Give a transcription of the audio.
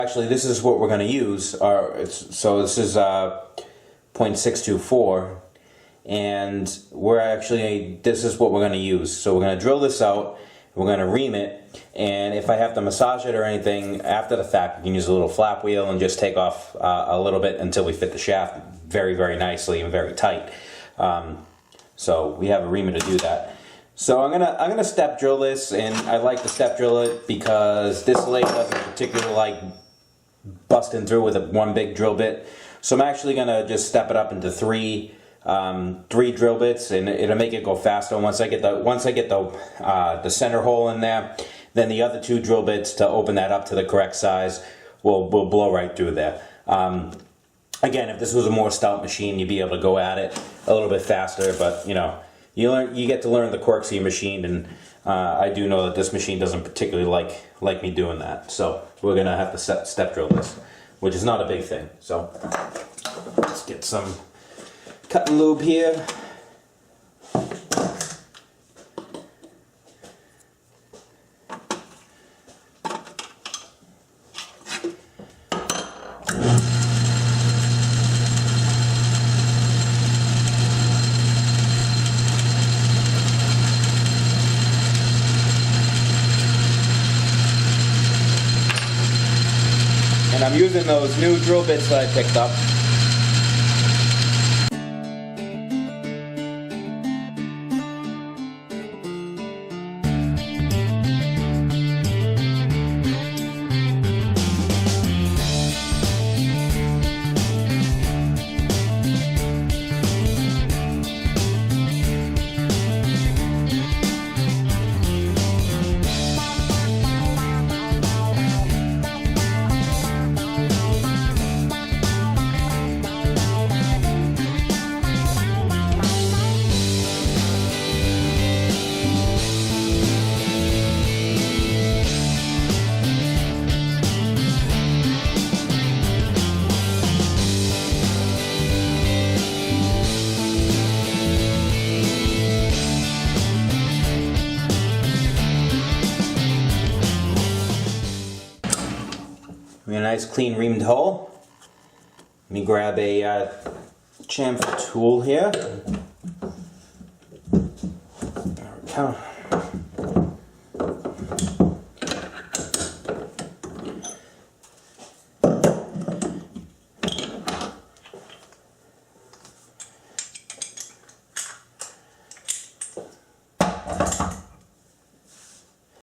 Actually, this is what we're going to use. So this is 0.624, and this is what we're going to use. So we're going to drill this out, we're going to ream it, and if I have to massage it or anything after the fact, we can use a little flap wheel and just take off a little bit until we fit the shaft very, very nicely and very tight. So we have a reamer to do that. So I'm gonna step drill this, and I like to step drill it because this lathe doesn't particularly like busting through with one big drill bit. So I'm actually gonna just step it up into three drill bits, and it'll make it go faster. And once I get the center hole in there, then the other 2 drill bits to open that up to the correct size will blow right through there. Again, if this was a more stout machine, you'd be able to go at it a little bit faster, but you know, you get to learn the quirks of your machine, and I do know that this machine doesn't particularly like me doing that. So we're gonna have to step drill this, which is not a big thing. So let's get some cutting lube here. And I'm using those new drill bits that I picked up. A nice clean reamed hole. Let me grab a chamfer tool here. There we go.